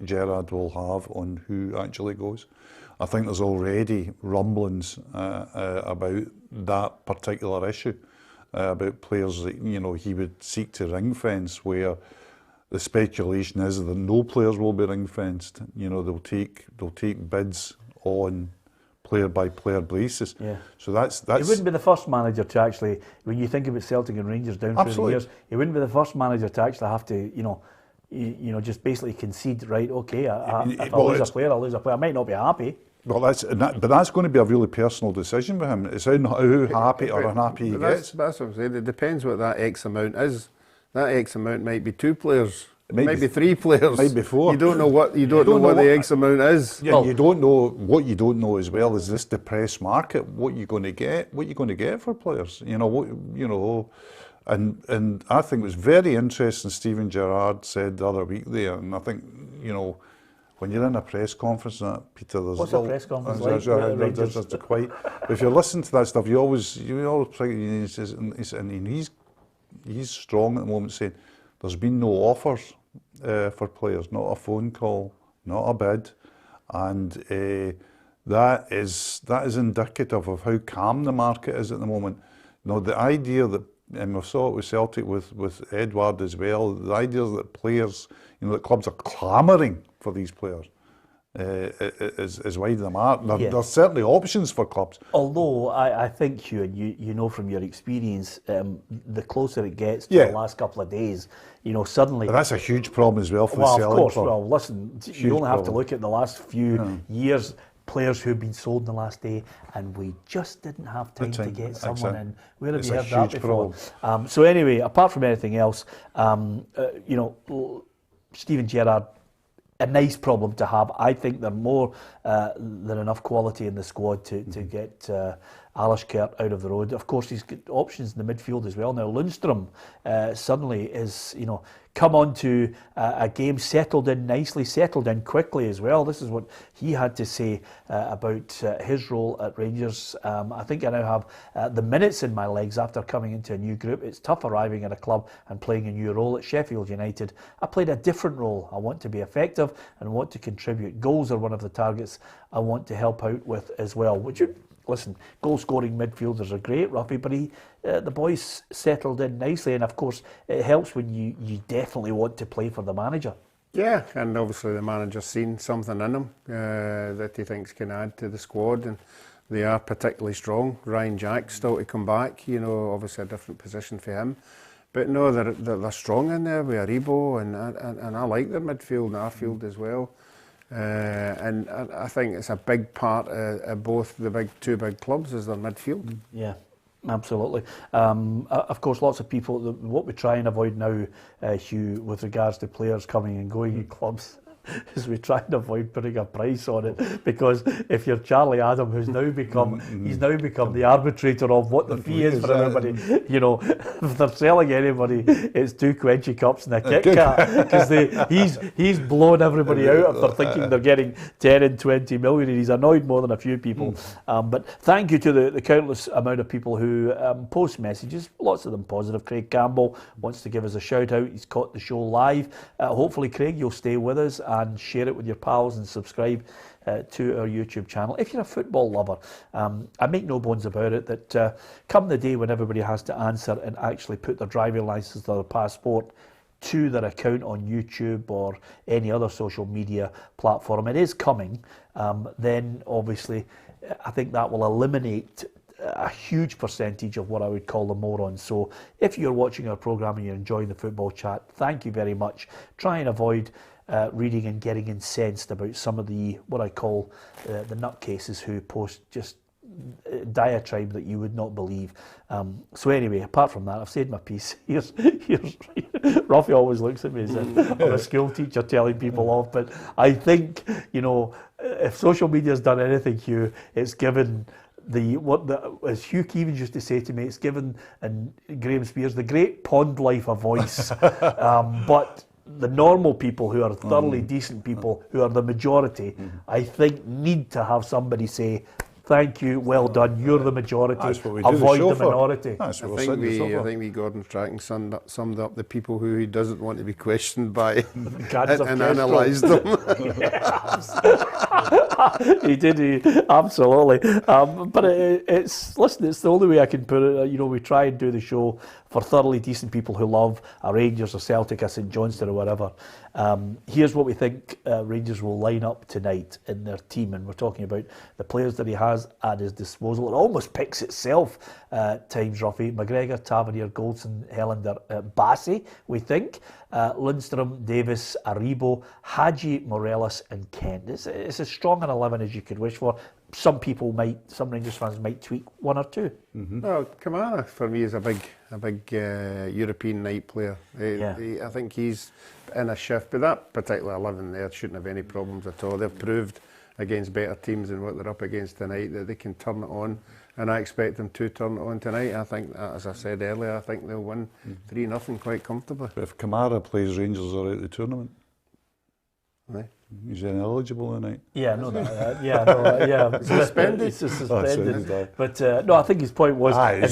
Gerrard will have on who actually goes. I think there's already rumblings about that particular issue, about players that he would seek to ring fence, where the speculation is that no players will be ring fenced. They'll take bids on player by player basis. Yeah. So that's. He wouldn't be the first manager to actually, when you think about Celtic and Rangers down through the years, he wouldn't be the first manager to actually have to, just basically concede, right? Okay, if I lose a player, I lose a player. I might not be happy. Well, but that's going to be a really personal decision with him. It's how happy or unhappy he gets. That's what I'm saying. It depends what that X amount is. That X amount might be 2 players. It might be 3 players. Might be 4. You don't know what the X amount is. Yeah, you don't know what you don't know as well. Is this depressed market? What you're going to get? What you're going to get for players? And I think it was very interesting. Steven Gerrard said the other week there, and I think when you're in a press conference, Peter, there's what's a press conference like? There's quite. If you listen to that stuff, you always and he's strong at the moment, saying there's been no offers for players, not a phone call, not a bid, and that is indicative of how calm the market is at the moment. The idea that, and we saw it with Celtic with Edward as well, the idea that players, that clubs are clamouring for these players is wide of the mark. There's certainly options for clubs. Although I think, Hugh, and you know from your experience, the closer it gets to the last couple of days, suddenly. But that's a huge problem as well for the Celtic. selling. Well, of course. Well, listen, you only have to look at the last few years. Players who've been sold in the last day, and we just didn't have time to get someone in. Where have you heard that before? So anyway, apart from anything else, Steven Gerrard, a nice problem to have. I think they're more than enough quality in the squad to get Alashkert out of the road. Of course, he's got options in the midfield as well. Now, Lundstrom suddenly is, come on to a game settled in nicely, settled in quickly as well. This is what he had to say about his role at Rangers. I think I now have the minutes in my legs after coming into a new group. It's tough arriving at a club and playing a new role. At Sheffield United, I played a different role. I want to be effective and want to contribute. Goals are one of the targets I want to help out with as well. Listen, goal-scoring midfielders are great, Ruffy, but the boys settled in nicely, and of course it helps when you definitely want to play for the manager. Yeah, and obviously the manager's seen something in them that he thinks can add to the squad, and they are particularly strong. Ryan Jack's still to come back, obviously a different position for him. But no, they're strong in there with Aribo, and I like their midfield and our field as well. And I think it's a big part of both the two big clubs is their midfield. Yeah, absolutely. Of course, lots of people, what we try and avoid now, Hugh, with regards to players coming and going in clubs, is we try and avoid putting a price on it, because if you're Charlie Adam, who's now become the arbitrator of what the fee is for everybody, if they're selling anybody, it's 2 Quenchy cups and a Kit Kat, because he's blown everybody out if they're thinking they're getting 10 and 20 million, and he's annoyed more than a few people. But thank you to the countless amount of people who post messages, lots of them positive. Craig Campbell wants to give us a shout out. He's caught the show live. Hopefully, Craig, you'll stay with us and share it with your pals and subscribe to our YouTube channel. If you're a football lover, I make no bones about it that come the day when everybody has to answer and actually put their driving licence or their passport to their account on YouTube or any other social media platform, it is coming, then obviously I think that will eliminate a huge percentage of what I would call the morons. So if you're watching our programme and you're enjoying the football chat, thank you very much. Try and avoid reading and getting incensed about some of the, what I call the nutcases who post just diatribe that you would not believe. So anyway, apart from that, I've said my piece. Here's Ruffy always looks at me as if I'm a school teacher telling people off, but I think, if social media's done anything, Hugh, it's given as Hugh Keevins used to say to me, it's given, and Graham Spears, the great pond life a voice. But the normal people who are thoroughly decent people, who are the majority, I think need to have somebody say, thank you, well done, you're the majority, That's what we do avoid the for. minority. That's what I we're think sitting the sofa. I think we Gordon Strachan summed up the people who he doesn't want to be questioned by Cans of and Kestrel. analysed them. He did, absolutely. But it's listen, it's the only way I can put it. You know, we try and do the show for thoroughly decent people who love a Rangers, a Celtic, a St Johnstone or whatever. Here's what we think Rangers will line up tonight in their team, and we're talking about the players that he has at his disposal. It almost picks itself at times, Ruffy. McGregor, Tavernier, Goldson, Helander, Bassey, we think. Lindstrom, Davis, Aribo, Hadji, Morelos and Kent. It's as strong an 11 as you could wish for. Some Rangers fans might tweak one or two. Well, Kamara for me is a big European night player. I think he's in a shift, but that particular 11 there shouldn't have any problems at all. They've proved against better teams than what they're up against tonight that they can turn it on, and I expect them to turn it on tonight. I think, as I said earlier, I think they'll win 3-0 quite comfortably. But if Kamara plays, Rangers are out of the tournament. Right. He's ineligible tonight. Yeah, Suspended? He's suspended. Oh, But no, I think his point was. I'm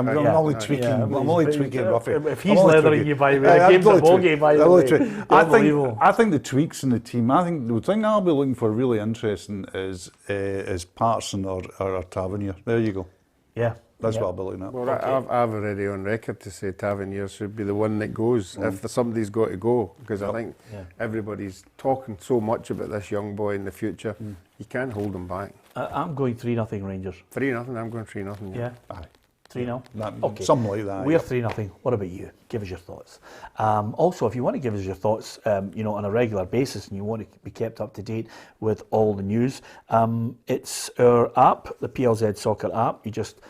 only tweaking. I'm only tweaking, Ruffy. If he's leathering you by the way, the game's a ball game by the way. I think the tweaks in the team. I think the thing I'll be looking for really interesting is Patterson or Tavernier. There you go. Yeah. That's what I'll be looking at. Well, I've already on record to say Tavernier should be the one that goes if somebody's got to go, because I think everybody's talking so much about this young boy in the future. You can't hold him back. I'm going 3-0 Rangers. 3-0. I'm going 3-0. Yeah. Aye. 3-0. Okay. Something like that. We're 3-0. What about you? Give us your thoughts. Also, if you want to give us your thoughts, on a regular basis, and you want to be kept up to date with all the news, it's our app, the PLZ Soccer app. You just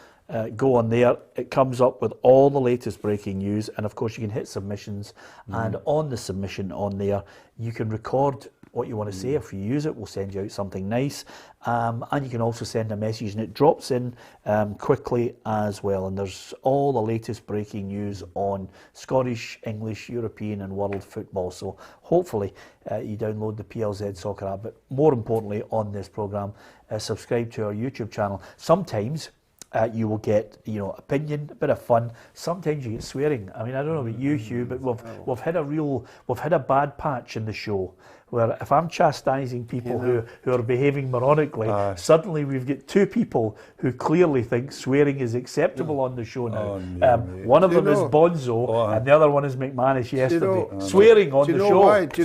go on there, it comes up with all the latest breaking news, and of course you can hit submissions, and on the submission on there you can record what you want to say. If you use it, we'll send you out something nice, and you can also send a message, and it drops in quickly as well, and there's all the latest breaking news on Scottish, English, European and world football. So hopefully you download the PLZ Soccer app, but more importantly on this programme, subscribe to our YouTube channel. Sometimes you will get, opinion, a bit of fun. Sometimes you get swearing. I mean, I don't know about you, Hugh, but we've had a bad patch in the show where if I'm chastising people who are behaving moronically, suddenly we've got two people who clearly think swearing is acceptable on the show now. One of them is Bonzo, and the other one is McManus yesterday. Swearing on the show. Do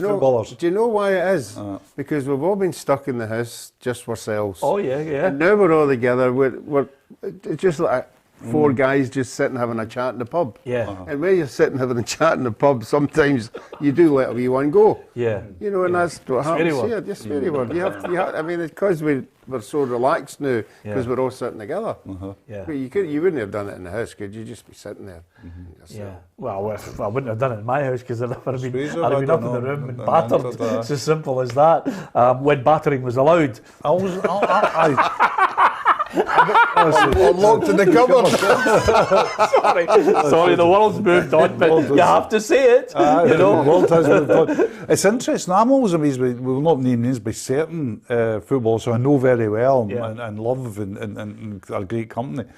you know why it is? Because we've all been stuck in the house just for ourselves. Oh yeah. And now we're all together. We're it's just like four guys just sitting having a chat in the pub. Yeah. And when you're sitting having a chat in the pub, sometimes you do let a wee one go. Yeah. And that's what happens here. Just very word. You have, I mean, because we're so relaxed now, because we're all sitting together. Yeah. But you wouldn't have done it in the house, could you? Just be sitting there. Yeah. Well, I wouldn't have done it in my house because I'd have been Fraser, up in the room and battered. It's as simple as that. When battering was allowed. Locked in the cupboard. Sorry, the world's moved on, but you have to say it. The world has moved on. It's interesting. I'm always amazed by, we'll not name names, by certain footballers who I know very well and love and are great company,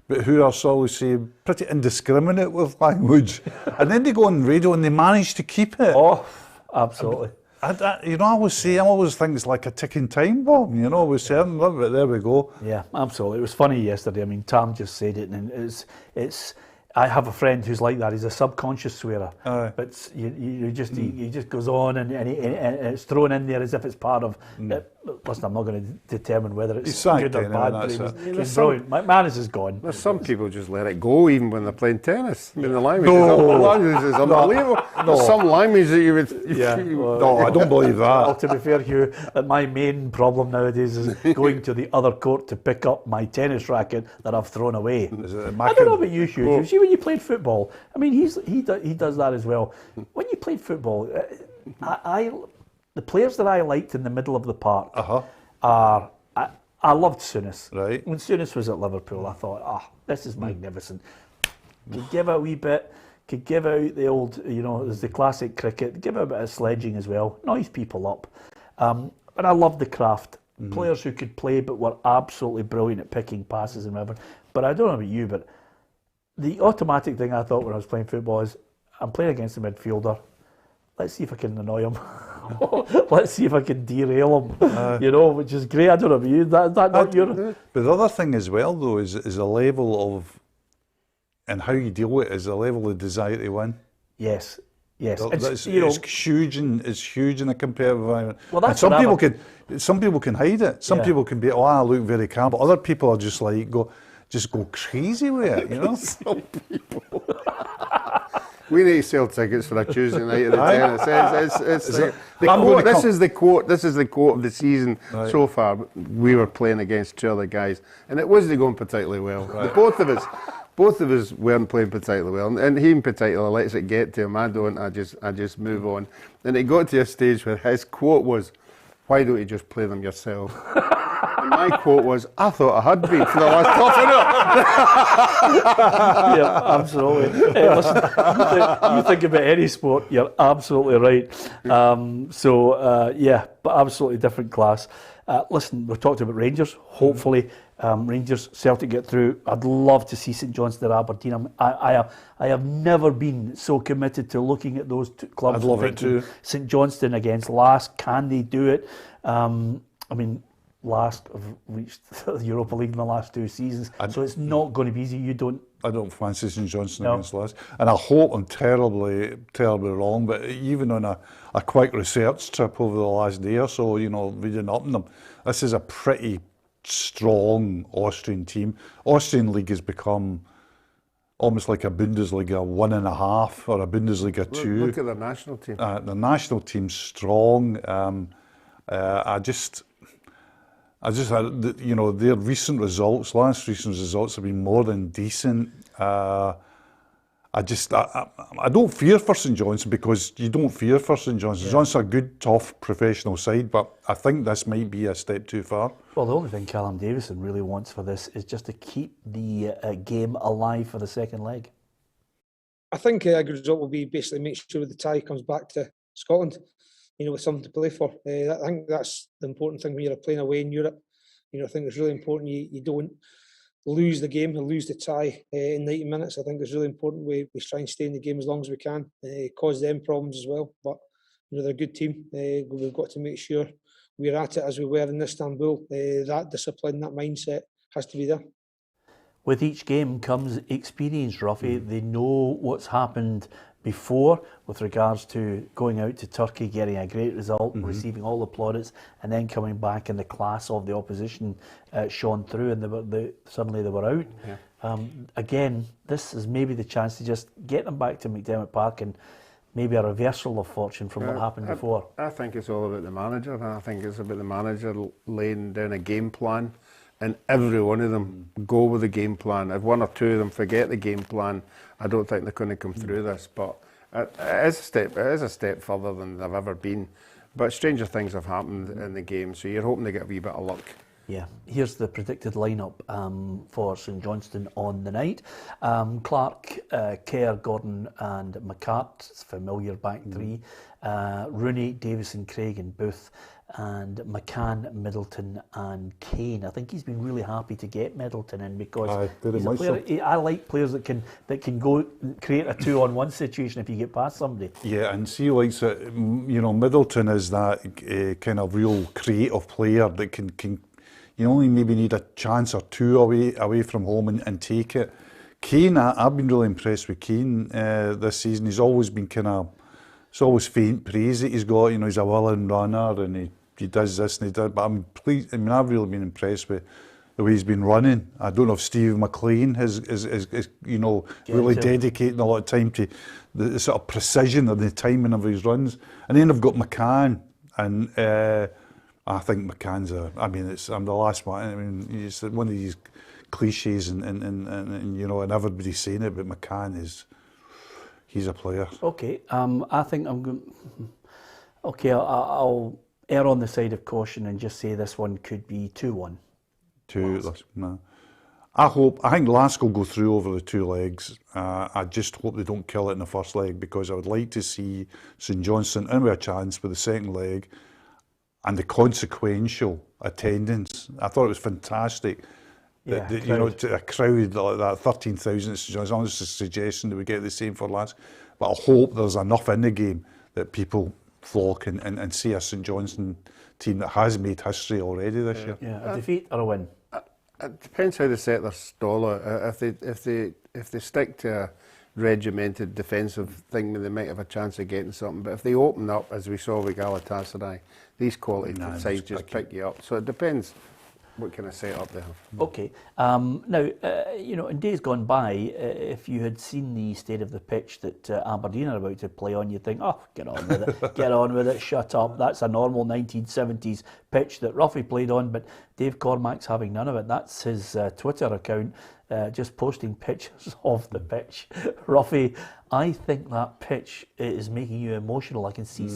but who are, so to say, pretty indiscriminate with language. And then they go on radio and they manage to keep it. Oh, absolutely. I always think it's like a ticking time bomb, with certain, but there we go. Yeah, absolutely. It was funny yesterday. I mean, Tam just said it, and it's. I have a friend who's like that. He's a subconscious swearer, but he just goes on, and it's thrown in there as if it's part of. Listen, I'm not going to determine whether it's good or bad, but he's brilliant. McManus is gone. There's some people just let it go, even when they're playing tennis. I mean, the language is unbelievable. There's some language that you would. No, I don't believe that. Well, to be fair, Hugh, my main problem nowadays is going to the other court to pick up my tennis racket that I've thrown away. I don't know about you, Hugh. You see, when you played football, I mean, he does that as well. When you played football, the players that I liked in the middle of the park are. I loved Souness. Right. When Souness was at Liverpool, I thought, this is magnificent. You give it a wee bit, could give out the old, there's the classic cricket, give out a bit of sledging as well, noise people up. But I love the craft. Players who could play but were absolutely brilliant at picking passes and whatever. But I don't know about you, but the automatic thing I thought when I was playing football is, I'm playing against a midfielder. Let's see if I can annoy him. Let's see if I can derail him. Which is great. I don't know about you. That not your... But the other thing as well, though, is the level of, and how you deal with it, is the level of desire to win. Yes. It's huge in a competitive environment. Well, that's some people can hide it. Some people can be, I look very calm, but other people are just like go crazy with it. Some people. We need to sell tickets for a Tuesday night at the tennis. This is the quote of the season so far. We were playing against two other guys, and it wasn't going particularly well. Right. Both of us weren't playing particularly well, and he in particular lets it get to him. I don't. I just move on. And it got to a stage where his quote was, "Why don't you just play them yourself?" And my quote was, "I thought I had been for the last half an hour." Yeah, absolutely. Hey, listen, you think about any sport, you're absolutely right. But absolutely different class. Listen, we've talked about Rangers. Hopefully, Rangers, Celtic get through. I'd love to see St Johnstone or Aberdeen. I have never been so committed to looking at those two clubs. I'd love it too. St Johnstone against LASK, can they do it? LASK have reached the Europa League in the last 2 seasons, so it's not going to be easy. I don't fancy St Johnstone against LASK, and I hope I'm terribly wrong, but even on a quick research trip over the last day or so, reading up on them, this is a pretty strong Austrian team. Austrian league has become almost like a Bundesliga 1.5 or a Bundesliga 2. Look at their national team. The national team's strong. Their last recent results have been more than decent. I don't fear for St Johnstone, because you don't fear for St Johnstone. St Johnstone's a good, tough, professional side, but I think this might be a step too far. Well, the only thing Callum Davison really wants for this is just to keep the game alive for the second leg. I think a good result will be basically make sure the tie comes back to Scotland, with something to play for. I think that's the important thing when you're playing away in Europe. I think it's really important you don't lose the game and lose the tie in 90 minutes. I think it's really important we try and stay in the game as long as we can, cause them problems as well. But they're a good team. We've got to make sure we're at it as we were in Istanbul. That discipline, that mindset has to be there. With each game comes experience, Ruffy. They know what's happened before with regards to going out to Turkey, getting a great result, receiving all the plaudits, and then coming back and the class of the opposition shone through, and suddenly they were out. Yeah. Again, this is maybe the chance to just get them back to McDermott Park and maybe a reversal of fortune from what happened before. I think it's all about the manager, and I think it's about the manager laying down a game plan, and every one of them go with the game plan. If one or two of them forget the game plan, I don't think they're going to come through this. But it is a step further than they've ever been. But stranger things have happened in the game, so you're hoping to get a wee bit of luck. Yeah, here's the predicted lineup for St Johnstone on the night. Clark, Kerr, Gordon and McCart, it's familiar back three. Rooney, Davison, Craig and Booth, and McCann, Middleton and Kane. I think he's been really happy to get Middleton in, because he's a player, I like players that can go create a 2-on-1 situation if you get past somebody. Yeah, and see, likes it. Middleton is that kind of real creative player that can you only maybe need a chance or two away from home and take it. Kane, I've been really impressed with Kane this season. He's always been it's always faint praise that he's got. He's a willing runner and he does this and he does. But I'm pleased. I've really been impressed with the way he's been running. I don't know if Steve McLean is really dedicating a lot of time to the sort of precision of the timing of his runs. And then I've got McCann, and I think McCann's I'm the last one. It's one of these cliches and everybody's saying it, but McCann he's a player. Okay, I think I'm going. Okay, I'll err on the side of caution and just say this one could be 2-1. No. I think LASK will go through over the 2 legs. I just hope they don't kill it in the first leg, because I would like to see St Johnstone in with a chance with the second leg, and the consequential attendance. I thought it was fantastic. Yeah, A crowd like that, 13,000 at St Johnstone. It's a suggestion that we get the same for LASK. But I hope there's enough in the game that people flock and see a St Johnstone team that has made history already this year. Yeah, a defeat or a win? It depends how they set their stall out. If they stick to a regimented defensive thing, they might have a chance of getting something. But if they open up, as we saw with Galatasaray, these quality sides just pick you up. So it depends what kind of setup they have. Okay. Now, in days gone by, if you had seen the state of the pitch that Aberdeen are about to play on, you'd think, oh, get on with it, get on with it, shut up. That's a normal 1970s pitch that Ruffy played on, but Dave Cormack's having none of it. That's his Twitter account, just posting pictures of the pitch. Ruffy, I think that pitch is making you emotional. I can see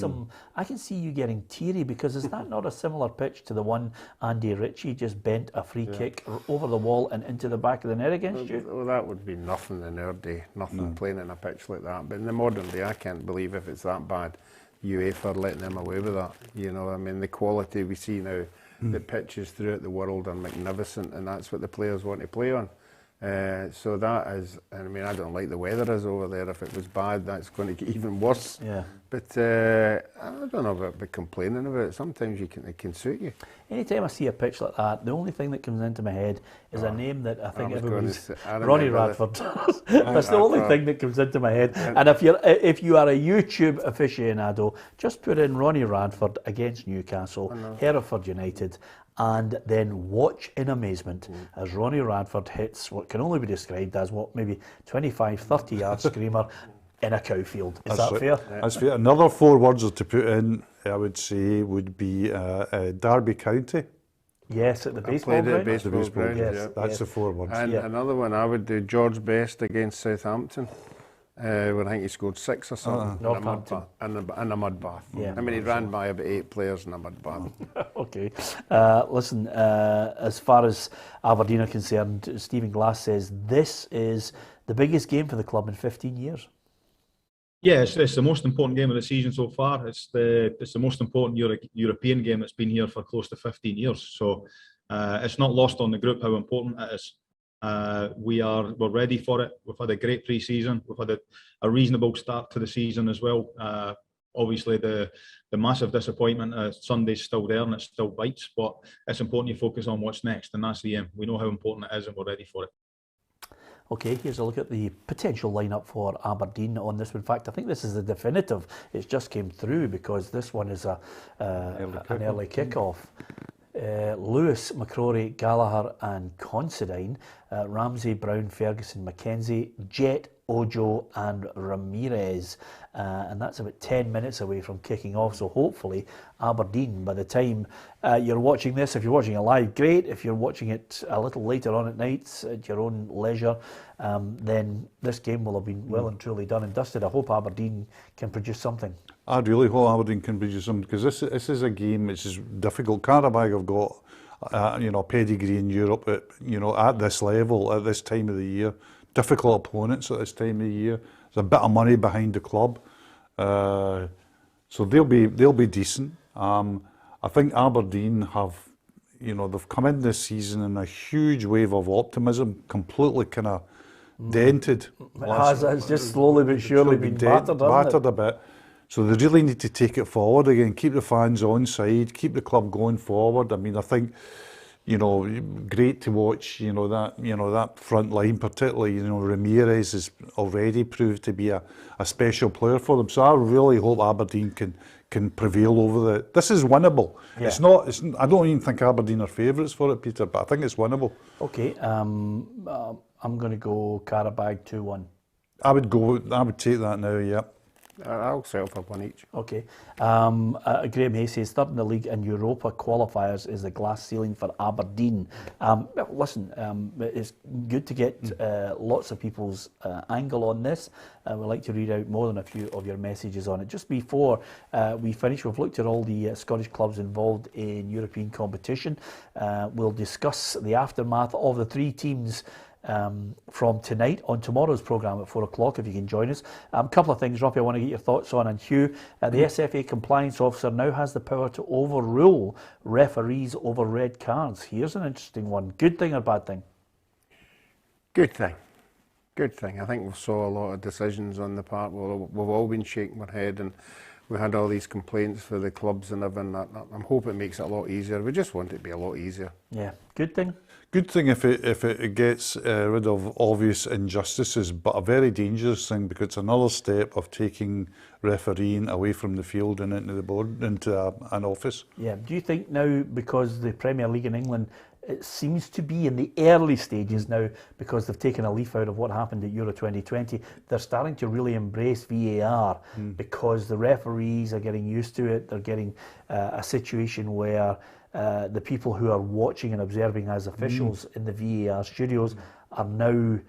I can see you getting teary, because is that not a similar pitch to the one Andy Ritchie just bent a free kick over the wall and into the back of the net against you? Well, that would be nothing in our day, nothing playing in a pitch like that. But in the modern day, I can't believe if it's that bad, UEFA are letting them away with that. I mean, the quality we see now, the pitches throughout the world are magnificent, and that's what the players want to play on. So that is, I mean, I don't like the weather is over there. If it was bad, that's going to get even worse. Yeah. But I don't know about complaining about it. Sometimes it can suit you. Anytime I see a pitch like that, the only thing that comes into my head is a name that I think everybody's... Ronnie Radford. That's the only thing that comes into my head. And if you are a YouTube aficionado, just put in Ronnie Radford against Newcastle, Hereford United, and then watch in amazement as Ronnie Radford hits what can only be described as maybe 25, 30 yard screamer in a cow field. Is that fair? That's fair. Another 4 words to put in, I would say, would be Derby County. Yes, at the baseball ground. Baseball ground. Yes, that's the 4 words. And another one I would do, George Best against Southampton. When I think he scored 6 or something in a mud bath. Yeah. I mean, he ran by about 8 players in a mud bath. Okay. Listen, as far as Aberdeen are concerned, Stephen Glass says this is the biggest game for the club in 15 years. Yeah, it's the most important game of the season so far. It's the most important European game that's been here for close to 15 years. So it's not lost on the group how important it is. We're ready for it. We've had a great pre-season. We've had a reasonable start to the season as well. Obviously, the massive disappointment, Sunday's still there and it still bites, but it's important you focus on what's next, and that's the aim. We know how important it is and we're ready for it. Okay, here's a look at the potential lineup for Aberdeen on this. In fact, I think this is the definitive. It just came through because this one is an early kick-off. Lewis, McCrory, Gallagher and Considine, Ramsey, Brown, Ferguson, McKenzie, Jet, Ojo and Ramirez, and that's about 10 minutes away from kicking off, so hopefully Aberdeen, by the time you're watching this, if you're watching it live, great. If you're watching it a little later on at night at your own leisure, then this game will have been well and truly done and dusted. I hope Aberdeen can produce something. I really hope Aberdeen can produce something, because this is a game which is difficult. Qarabag have got pedigree in Europe at this level, at this time of the year. Difficult opponents at this time of the year. There's a bit of money behind the club, so they'll be decent. I think Aberdeen have, they've come in this season in a huge wave of optimism, completely kind of dented. It's just slowly but surely been battered a bit. So they really need to take it forward again, keep the fans on side, keep the club going forward. I mean, I think, great to watch, that front line, particularly, Ramirez has already proved to be a special player for them. So I really hope Aberdeen can prevail over this is winnable. Yeah. I don't even think Aberdeen are favourites for it, Peter, but I think it's winnable. Okay, I'm going to go Qarabag 2-1. I would take that now, yeah. I'll settle for one each. Okay. Graham Hay says third in the league and Europa qualifiers is the glass ceiling for Aberdeen. Listen, it's good to get lots of people's angle on this. We'd like to read out more than a few of your messages on it. Just before we finish, we've looked at all the Scottish clubs involved in European competition. We'll discuss the aftermath of the three teams from tonight on tomorrow's programme at 4 o'clock, if you can join us. A couple of things, Robbie, I want to get your thoughts on. And Hugh, the SFA compliance officer now has the power to overrule referees over red cards. Here's an interesting one. Good thing or bad thing? Good thing. Good thing. I think we saw a lot of decisions on the part. We've all been shaking our head, and we had all these complaints for the clubs and everything. I'm hoping it makes it a lot easier. We just want it to be a lot easier. Yeah. Good thing? Good thing if it gets rid of obvious injustices, but a very dangerous thing because it's another step of taking refereeing away from the field and into the board, into an office. Yeah. Do you think now, because the Premier League in England, it seems to be in the early stages now, because they've taken a leaf out of what happened at Euro 2020, they're starting to really embrace VAR because the referees are getting used to it. They're getting a situation where the people who are watching and observing as officials in the VAR studios are now,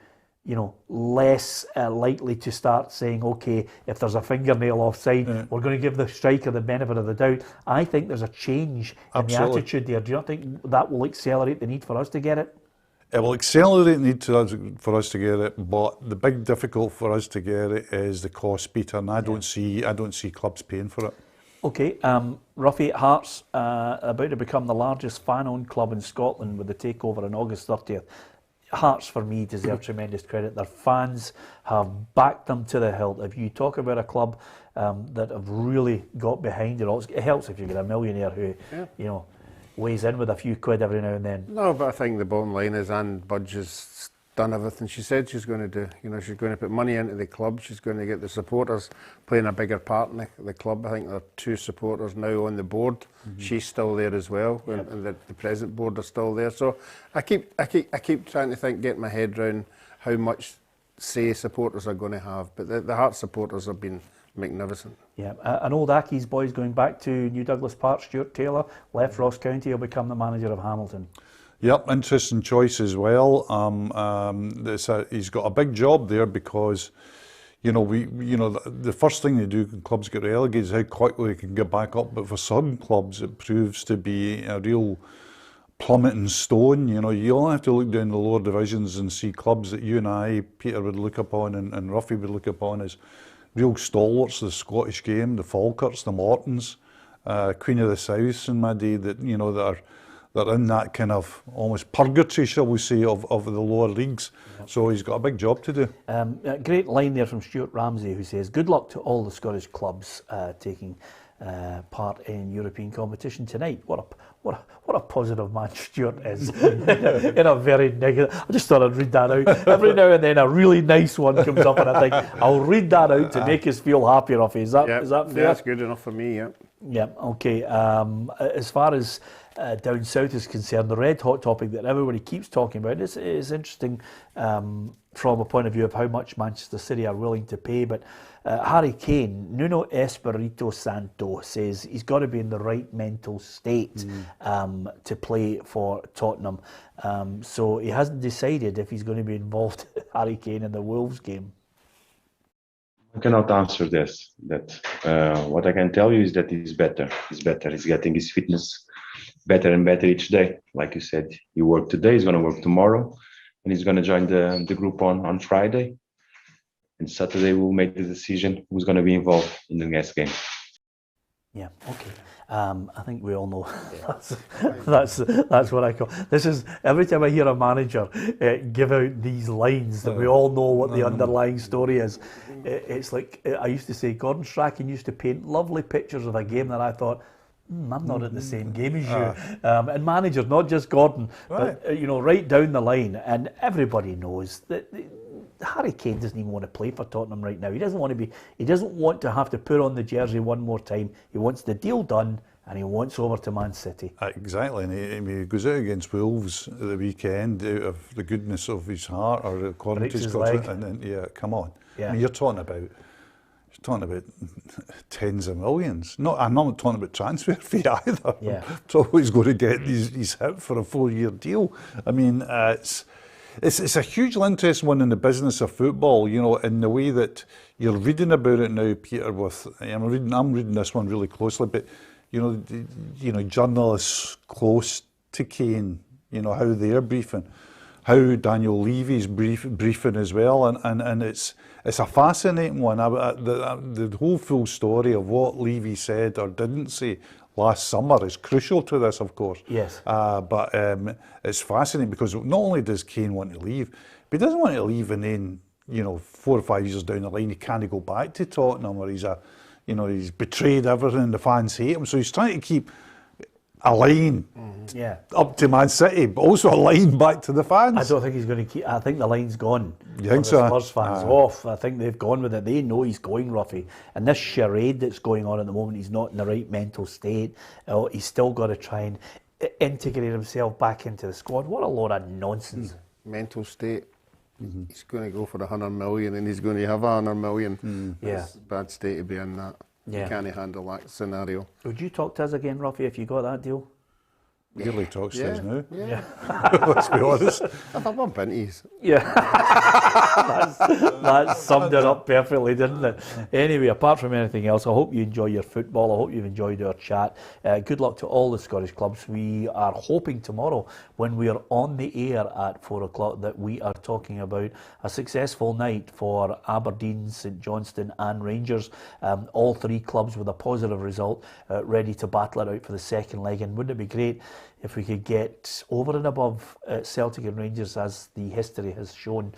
you know, less likely to start saying, okay, if there's a fingernail offside, we're going to give the striker the benefit of the doubt. I think there's a change in the attitude there. Do you not think that will accelerate the need for us to get it? It will accelerate the need for us to get it, but the big difficult for us to get it is the cost, Peter, and I don't see clubs paying for it. Okay, Ruffy, Hearts about to become the largest fan-owned club in Scotland with the takeover on August 30th. Hearts, for me, deserve tremendous credit. Their fans have backed them to the hilt. If you talk about a club that have really got behind it all, it helps if you get a millionaire who, you know, weighs in with a few quid every now and then. No, but I think the bottom line is Anne Budge has done everything she said she's going to do. You know, she's going to put money into the club. She's going to get the supporters playing a bigger part in the club. I think there are 2 supporters now on the board. She's still there as well, and the present board are still there. So I keep trying to get my head around how much say supporters are going to have. But the Hearts supporters have been magnificent. Yeah, an old Accies boys going back to New Douglas Park. Stuart Taylor left Ross County. He'll become the manager of Hamilton. Yep, interesting choice as well. He's got a big job there because, you know, the first thing they do when clubs get relegated is how quickly they can get back up. But for some clubs, it proves to be a real plummeting stone. You know, you only have to look down the lower divisions and see clubs that you and I, Peter, would look upon and Ruffy would look upon as real stalwarts of the Scottish game. The Falkirks, the Mortons, Queen of the South in my day, that, you know, that are in that kind of almost purgatory, shall we say, of the lower leagues. Yep. So he's got a big job to do. A great line there from Stuart Ramsey, who says, good luck to all the Scottish clubs taking part in European competition tonight. What a positive man Stuart is in a very negative. I just thought I'd read that out. Every now and then a really nice one comes up and I think I'll read that out to make us feel happy, Ruffy. Is that fair? Yeah, that's good enough for me, yeah. Yeah, okay. As far as down south is concerned, the red hot topic that everybody keeps talking about is interesting from a point of view of how much Manchester City are willing to pay. But Harry Kane, Nuno Espirito Santo, says he's got to be in the right mental state to play for Tottenham. So he hasn't decided if he's going to be involved, Harry Kane, in the Wolves game. I cannot answer this. What I can tell you is that he's better. He's better. He's getting his fitness better and better each day. Like you said, he worked today, he's going to work tomorrow, and he's going to join the group on Friday. And Saturday we'll make the decision who's going to be involved in the next game. Yeah, okay. I think we all know that's what I call. This is every time I hear a manager give out these lines that we all know what the underlying story is. It's like I used to say, Gordon Strachan used to paint lovely pictures of a game that I thought, I'm not at the same game as you. And managers, not just Gordon, but you know, right down the line, and everybody knows that Harry Kane doesn't even want to play for Tottenham right now. He doesn't want to have to put on the jersey one more time. He wants the deal done and he wants over to Man City. Exactly, and he goes out against Wolves at the weekend out of the goodness of his heart, or according to his contract, and then come on. Yeah. I mean, you're talking about talking about tens of millions. No, I'm not talking about transfer fee either. Yeah. So he's going to get he's hit for a 4-year deal. I mean, it's a hugely interesting one in the business of football, you know, in the way that you're reading about it now, Peter. I'm reading this one really closely, but you know, journalists close to Kane, you know, how they're briefing, how Daniel Levy's briefing as well, and it's a fascinating one. The whole full story of what Levy said or didn't say last summer is crucial to this, of course. Yes. But it's fascinating because not only does Kane want to leave, but he doesn't want to leave and then, you know, 4 or 5 years down the line he can't go back to Tottenham, or he's betrayed everything, the fans hate him. So he's trying to keep a line up to Man City, but also a line back to the fans. I don't think he's going to keep. I think the line's gone. You think so? so? Spurs fans off. I think they've gone with it. They know he's going, Ruffy. And this charade that's going on at the moment, he's not in the right mental state. He's still got to try and integrate himself back into the squad. What a load of nonsense. Mental state. He's going to go for 100 million and he's going to have 100 million. That's a bad state to be in, that. Yeah. You can't handle that scenario. Would you talk to us again, Ruffy, if you got that deal? Barely talks to us now. Yeah. Let's be honest. If I bump into you. Yeah, that summed it up perfectly, didn't it? Anyway, apart from anything else, I hope you enjoy your football. I hope you've enjoyed our chat. Good luck to all the Scottish clubs. We are hoping tomorrow, when we are on the air at 4 o'clock, that we are talking about a successful night for Aberdeen, St Johnstone and Rangers. All 3 clubs with a positive result, ready to battle it out for the second leg. And wouldn't it be great if we could get over and above Celtic and Rangers, as the history has shown?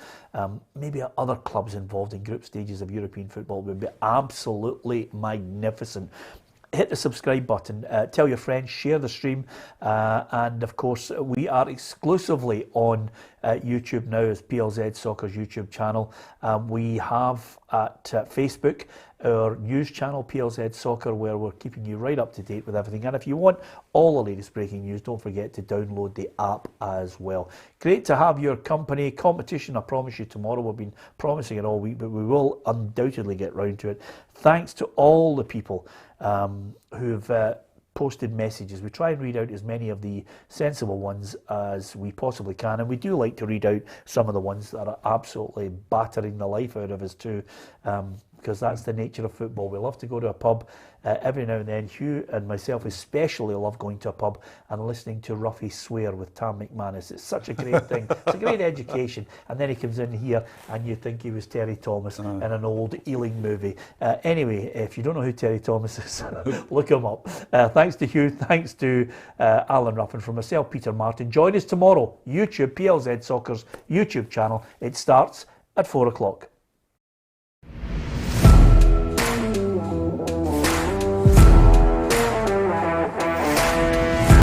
Maybe other clubs involved in group stages of European football would be absolutely magnificent. Hit the subscribe button, tell your friends, share the stream, and of course we are exclusively on YouTube now as PLZ Soccer's YouTube channel. We have at Facebook our news channel, PLZ Soccer, where we're keeping you right up to date with everything. And if you want all the latest breaking news, don't forget to download the app as well. Great to have your company. Competition, I promise you, tomorrow. We've been promising it all week, but we will undoubtedly get round to it. Thanks to all the people who've posted messages. We try and read out as many of the sensible ones as we possibly can, and we do like to read out some of the ones that are absolutely battering the life out of us too, because that's the nature of football. We love to go to a pub every now and then. Hugh and myself especially love going to a pub and listening to Ruffy swear with Tam McManus. It's such a great thing. It's a great education. And then he comes in here and you think he was Terry Thomas in an old Ealing movie. Anyway, if you don't know who Terry Thomas is, look him up. Thanks to Hugh. Thanks to Alan Ruffin. From myself, Peter Martin. Join us tomorrow. YouTube, PLZ Soccer's YouTube channel. It starts at 4 o'clock.